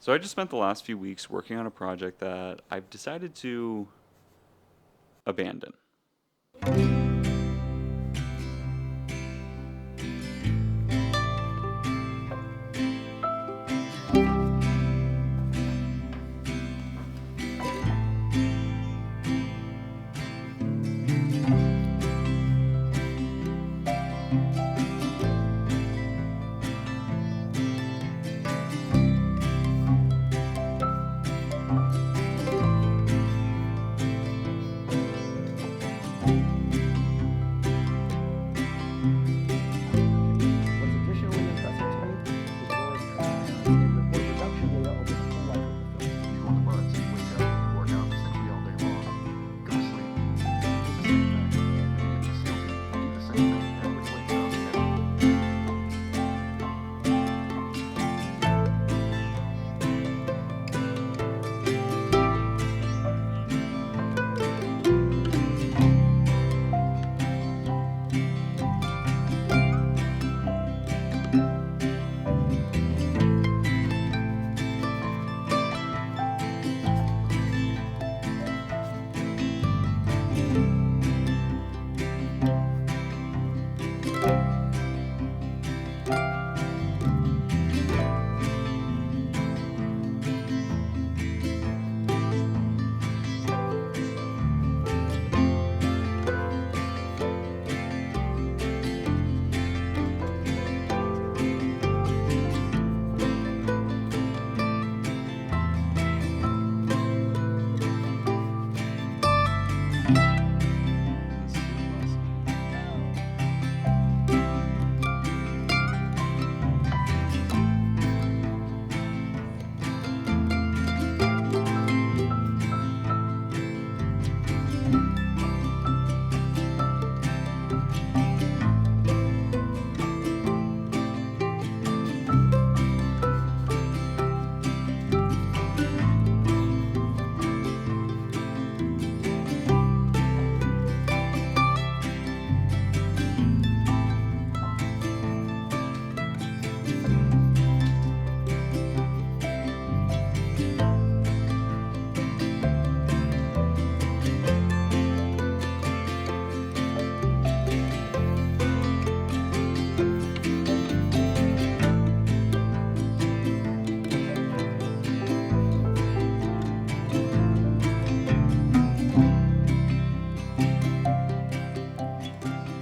So I just spent the last few weeks working on a project that I've decided to abandon. What's additionally impressive to me is Laura's track and report production data over the full life of the film. You go on the buds, you wake up, you work out essentially all day long, go to sleep, do the same thing. You get the sales team, do the same thing. Everybody wakes up and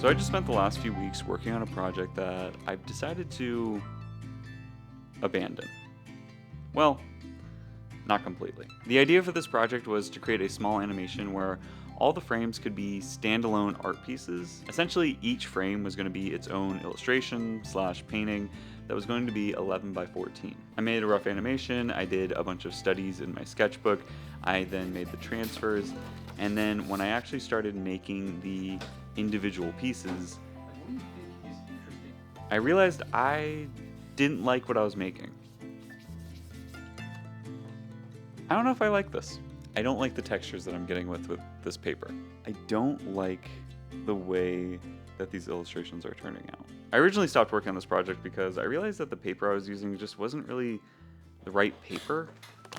So I just spent the last few weeks working on a project that I've decided to abandon. Well, not completely. The idea for this project was to create a small animation where all the frames could be standalone art pieces. Essentially, each frame was going to be its own illustration / painting that was going to be 11 by 14. I made a rough animation, I did a bunch of studies in my sketchbook, I then made the transfers, and then when I actually started making the individual pieces, what do you think is interesting? I realized I didn't like what I was making. I don't know if I like this. I don't like the textures that I'm getting with this paper. I don't like the way that these illustrations are turning out. I originally stopped working on this project because I realized that the paper I was using just wasn't really the right paper.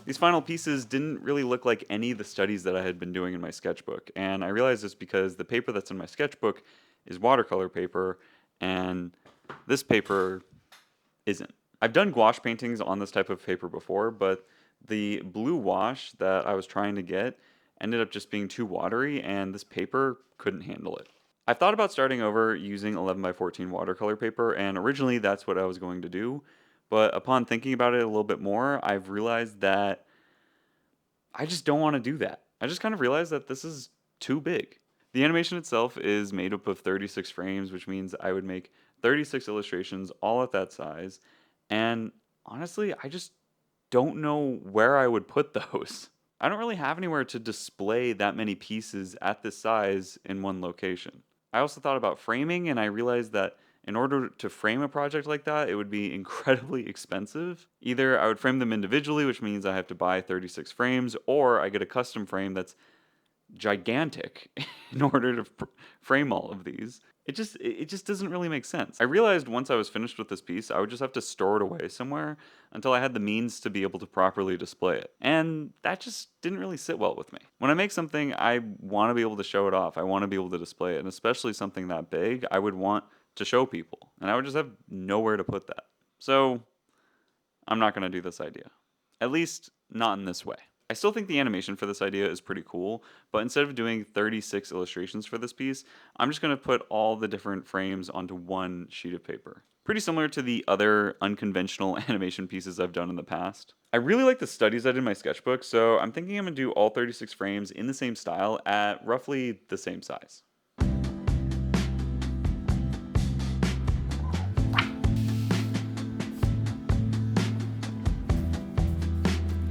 These final pieces didn't really look like any of the studies that I had been doing in my sketchbook, and I realized this because the paper that's in my sketchbook is watercolor paper, and this paper isn't. I've done gouache paintings on this type of paper before, but the blue wash that I was trying to get ended up just being too watery, and this paper couldn't handle it. I've thought about starting over using 11 by 14 watercolor paper, and originally that's what I was going to do, but upon thinking about it a little bit more, I've realized that I just don't want to do that. I just kind of realized that this is too big. The animation itself is made up of 36 frames, which means I would make 36 illustrations all at that size. And honestly, I just don't know where I would put those. I don't really have anywhere to display that many pieces at this size in one location. I also thought about framing, and I realized that in order to frame a project like that, it would be incredibly expensive. Either I would frame them individually, which means I have to buy 36 frames, or I get a custom frame that's gigantic in order to frame all of these. it just doesn't really make sense. I realized once I was finished with this piece, I would just have to store it away somewhere until I had the means to be able to properly display it. And that just didn't really sit well with me. When I make something, I want to be able to show it off. I want to be able to display it, and especially something that big, I would want to show people. And I would just have nowhere to put that. So, I'm not going to do this idea. At least not in this way. I still think the animation for this idea is pretty cool, but instead of doing 36 illustrations for this piece, I'm just going to put all the different frames onto one sheet of paper. Pretty similar to the other unconventional animation pieces I've done in the past. I really like the studies I did in my sketchbook, so I'm thinking I'm going to do all 36 frames in the same style at roughly the same size.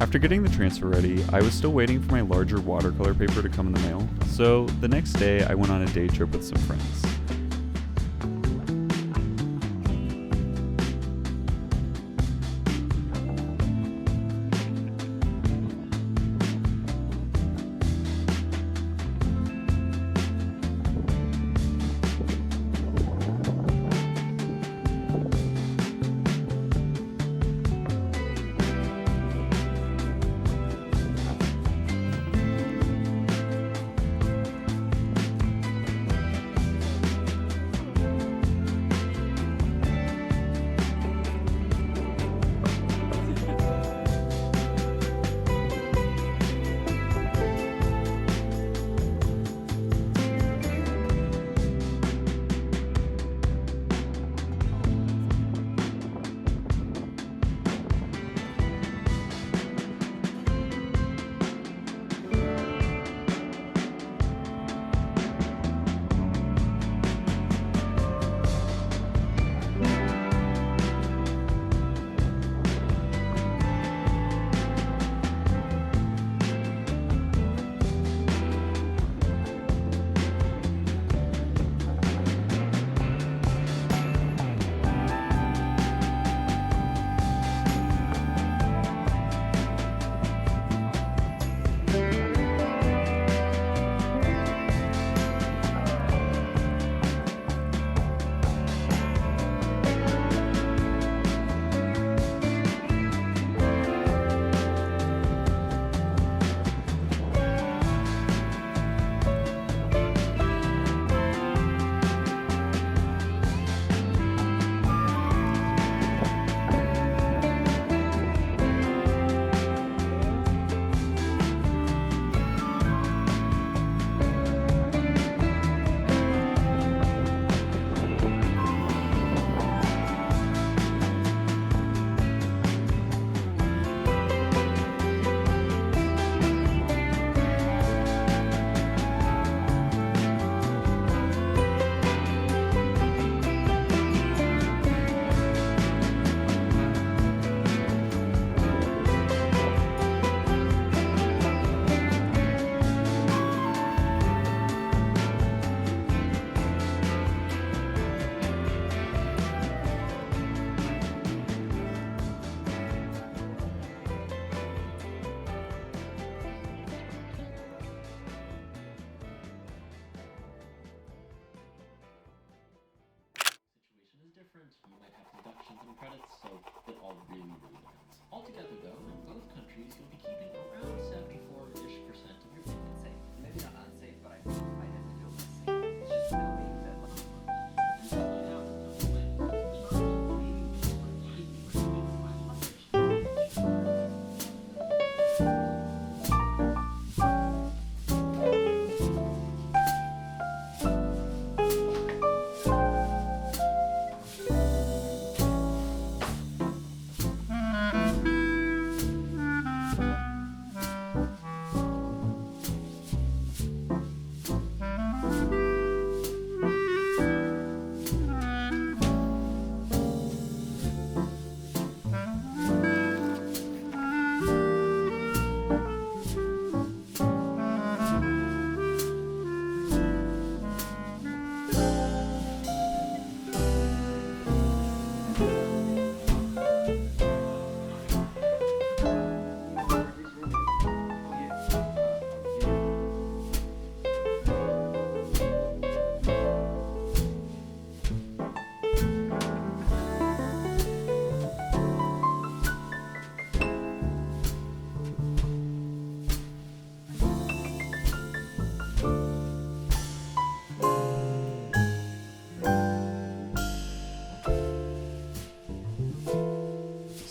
After getting the transfer ready, I was still waiting for my larger watercolor paper to come in the mail, so the next day I went on a day trip with some friends.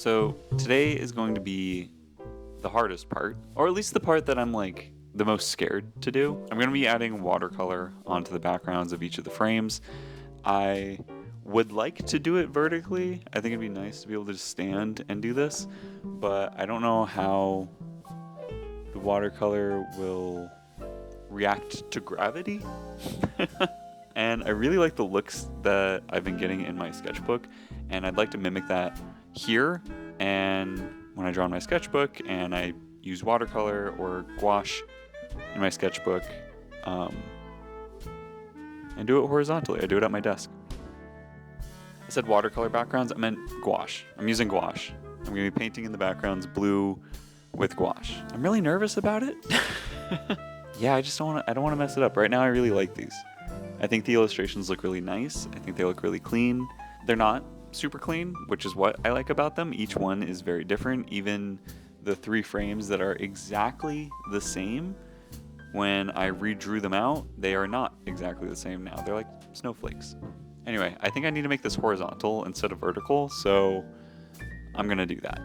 So today is going to be the hardest part, or at least the part that I'm like the most scared to do. I'm going to be adding watercolor onto the backgrounds of each of the frames. I would like to do it vertically. I think it'd be nice to be able to just stand and do this, but I don't know how the watercolor will react to gravity. And I really like the looks that I've been getting in my sketchbook, and I'd like to mimic that here. And when I draw in my sketchbook and I use watercolor or gouache in my sketchbook, and do it horizontally. I do it at my desk. I said watercolor backgrounds, I meant gouache. I'm using gouache. I'm going to be painting in the backgrounds blue with gouache. I'm really nervous about it. Yeah, I don't want to mess it up. Right now I really like these. I think the illustrations look really nice. I think they look really clean. They're not super clean, which is what I like about them. Each one is very different. Even the 3 frames that are exactly the same, when I redrew them out, they are not exactly the same now. They're like snowflakes. Anyway, I think I need to make this horizontal instead of vertical, so I'm gonna do that.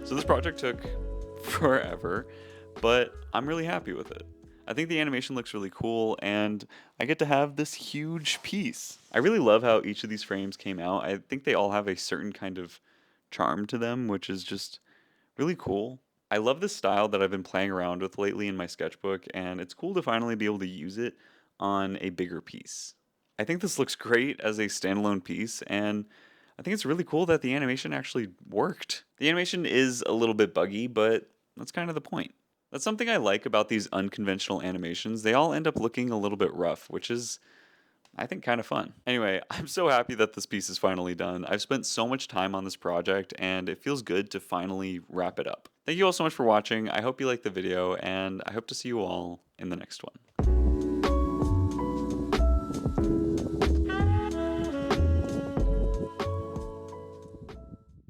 So this project took forever, but I'm really happy with it. I think the animation looks really cool, and I get to have this huge piece. I really love how each of these frames came out. I think they all have a certain kind of charm to them, which is just really cool. I love this style that I've been playing around with lately in my sketchbook, and it's cool to finally be able to use it on a bigger piece. I think this looks great as a standalone piece, and I think it's really cool that the animation actually worked. The animation is a little bit buggy, but that's kind of the point. That's something I like about these unconventional animations. They all end up looking a little bit rough, which is, I think, kind of fun. Anyway, I'm so happy that this piece is finally done. I've spent so much time on this project, and it feels good to finally wrap it up. Thank you all so much for watching. I hope you liked the video, and I hope to see you all in the next one.